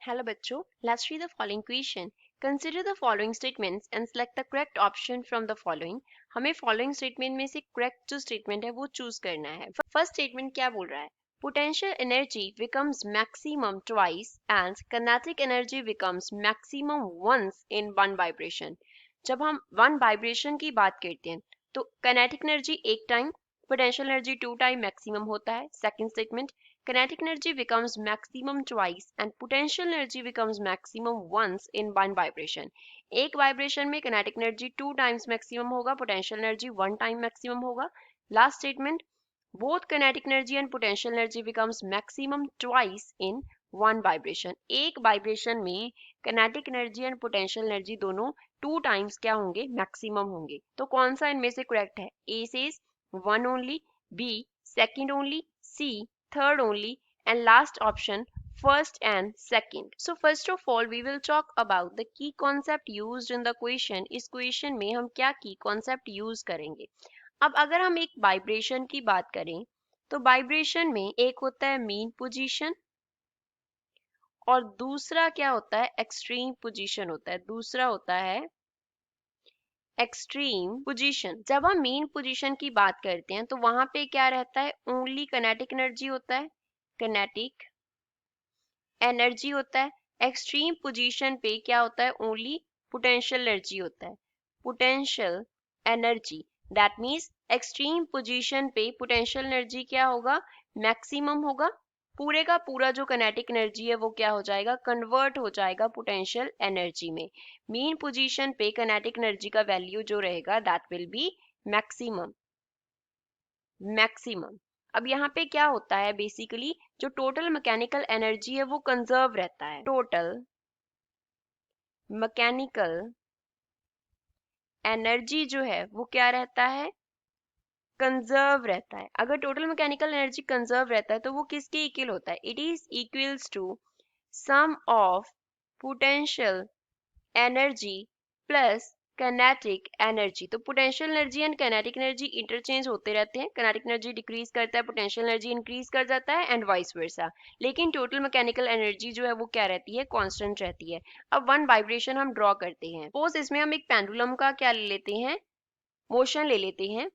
Hello बच्चों, let's read the following question. Consider the following statements and select the correct option from the following. हमें following statement में से correct जो statement है वो choose करना है. First statement क्या बोल रहा है? Potential energy becomes maximum twice and kinetic energy becomes maximum once in one vibration. जब हम one vibration की बात करते हैं तो kinetic energy एक time, potential energy 2 time maximum होता है. Second statement, kinetic energy becomes maximum twice and potential energy becomes maximum once in one vibration. एक vibration में kinetic energy 2 times maximum होगा, potential energy 1 time maximum होगा. Last statement, both kinetic energy and potential energy becomes maximum twice in one vibration. एक vibration में kinetic energy and potential energy दोनों 2 times क्या होंगे, maximum होंगे. तो कौन सा इनमें से correct है? A says 1 only, B second only, C third only, and last option first and second. So first of all we will talk about the key concept used in the question. इस question में हम क्या key concept use करेंगे? अब अगर हम एक vibration की बात करें तो वाइब्रेशन में एक होता है मीन पोजीशन और दूसरा क्या होता है, एक्सट्रीम पोजीशन होता है. दूसरा होता है एक्सट्रीम पोजीशन. जब हम मीन पोजीशन की बात करते हैं तो वहां पे क्या रहता है, ओनली किनेटिक एनर्जी होता है, किनेटिक एनर्जी होता है. एक्सट्रीम पोजीशन पे क्या होता है, ओनली पोटेंशियल एनर्जी होता है, potential energy. That means extreme position पे पोटेंशियल एनर्जी क्या होगा, मैक्सिमम होगा. पूरे का पूरा जो किनेटिक एनर्जी है वो क्या हो जाएगा, कन्वर्ट हो जाएगा पोटेंशियल एनर्जी में. मीन पोजीशन पे किनेटिक एनर्जी का वैल्यू जो रहेगा that will be maximum. Maximum. अब यहाँ पे क्या होता है, बेसिकली जो टोटल मैकेनिकल एनर्जी है वो कंजर्व रहता है. टोटल मैकेनिकल एनर्जी जो है वो क्या रहता है, कंजर्व रहता है. अगर टोटल मैकेनिकल एनर्जी कंजर्व रहता है तो वो किसके इक्वल होता है, it is equals to sum of potential energy plus kinetic energy. तो potential energy and kinetic energy interchange होते रहते हैं. kinetic एनर्जी डिक्रीज करता है, पोटेंशियल एनर्जी इंक्रीज कर जाता है एंड वाइस वर्सा. लेकिन टोटल मैकेनिकल एनर्जी जो है वो क्या रहती है, कांस्टेंट रहती है. अब वन वाइब्रेशन हम ड्रॉ करते हैं. सपोज इसमें हम एक पेंडुलम का क्या ले लेते हैं, मोशन ले लेते हैं.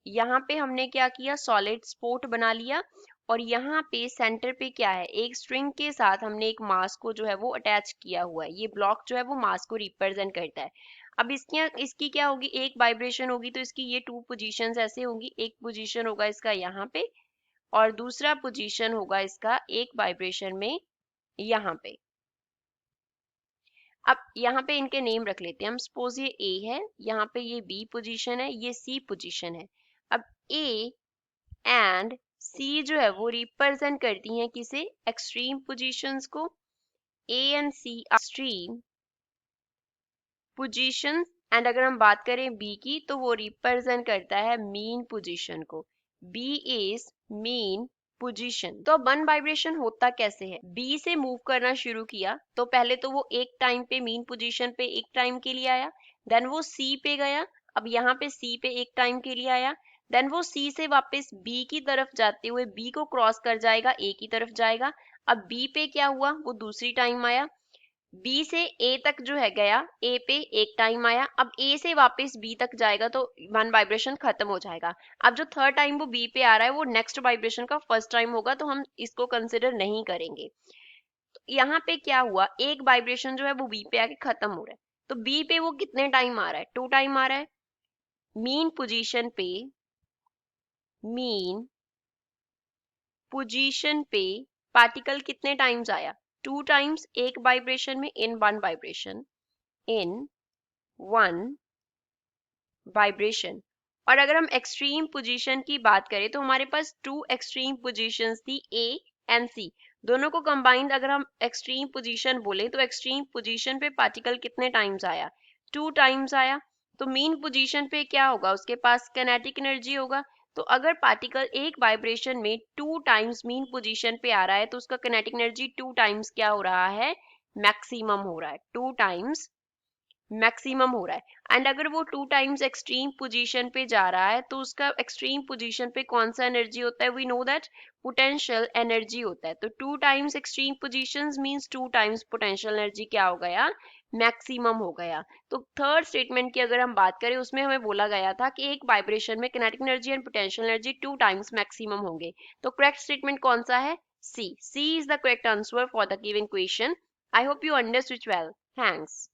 यहाँ पे हमने क्या किया, सॉलिड स्पोर्ट बना लिया और यहाँ पे सेंटर पे क्या है, एक स्ट्रिंग के साथ हमने एक मास को जो है वो अटैच किया हुआ है. ये ब्लॉक जो है वो मास को रिप्रेजेंट करता है. अब इसकी क्या होगी, एक वाइब्रेशन होगी तो इसकी ये 2 पोजीशंस ऐसे होंगी. एक पोजीशन होगा इसका यहाँ पे और दूसरा पोजीशन होगा इसका एक वाइब्रेशन में यहाँ पे. अब यहाँ पे इनके नेम रख लेते हैं हम. सपोज ये A है, यहाँ पे ये B पोजीशन है, ये C पोजीशन है. अब A एंड C जो है वो रिप्रेजेंट करती हैं किसे, एक्सट्रीम पोजीशंस को. A and C extreme positions. And अगर हम बात करें B की तो वो रिप्रेजेंट करता है मीन पोजीशन को. B is mean position. तो अब वन वाइब्रेशन होता कैसे है, B से मूव करना शुरू किया तो पहले तो वो एक टाइम पे मीन पोजीशन पे एक टाइम के लिए आया, देन वो C पे गया, अब यहाँ पे C पे एक टाइम के लिए आया, देन वो C से वापस B की तरफ जाते हुए B को क्रॉस कर जाएगा, A की तरफ जाएगा. अब B पे क्या हुआ, वो दूसरी टाइम आया. B से A तक जो है गया, A पे एक टाइम आया. अब A से वापस B तक जाएगा तो वन वाइब्रेशन खत्म हो जाएगा. अब जो थर्ड टाइम वो B पे आ रहा है वो नेक्स्ट वाइब्रेशन का फर्स्ट टाइम होगा तो हम इसको कंसिडर नहीं करेंगे. तो यहाँ पे क्या हुआ, एक वाइब्रेशन जो है वो B पे आके खत्म हो रहा है. तो B पे वो कितने टाइम आ रहा है, 2 टाइम आ रहा है. मीन पोजीशन पे पार्टिकल कितने टाइम्स आया, 2 टाइम्स एक वाइब्रेशन में, इन वन वाइब्रेशन. और अगर हम एक्सट्रीम पोजीशन की बात करें तो हमारे पास 2 एक्सट्रीम पोजीशंस थी, A एंड C. दोनों को कंबाइंड अगर हम एक्सट्रीम पोजीशन बोले तो एक्सट्रीम पोजीशन पे पार्टिकल कितने टाइम्स आया, 2 टाइम्स आया. तो मीन पोजीशन पे क्या होगा, उसके पास किनेटिक एनर्जी होगा. तो अगर पार्टिकल एक वाइब्रेशन में 2 टाइम्स मीन पोजीशन पे आ रहा है तो उसका किनेटिक एनर्जी 2 टाइम्स क्या हो रहा है, मैक्सिमम हो रहा है. 2 टाइम्स मैक्सिमम हो रहा है। एंड अगर वो 2 टाइम्स एक्सट्रीम पोजीशन पे जा रहा है तो उसका एक्सट्रीम पोजीशन पे कौन सा एनर्जी होता है, we know that potential energy होता है। तो 2 times extreme positions means 2 times potential energy क्या हो गया, मैक्सिमम हो गया। तो थर्ड स्टेटमेंट की अगर हम बात करें उसमें हमें बोला गया था कि एक वाइब्रेशन में kinetic energy and potential energy 2 times maximum होंगे। तो करेक्ट स्टेटमेंट कौन सा है, C. C is the correct answer for the given question. I hope you understood well. Thanks.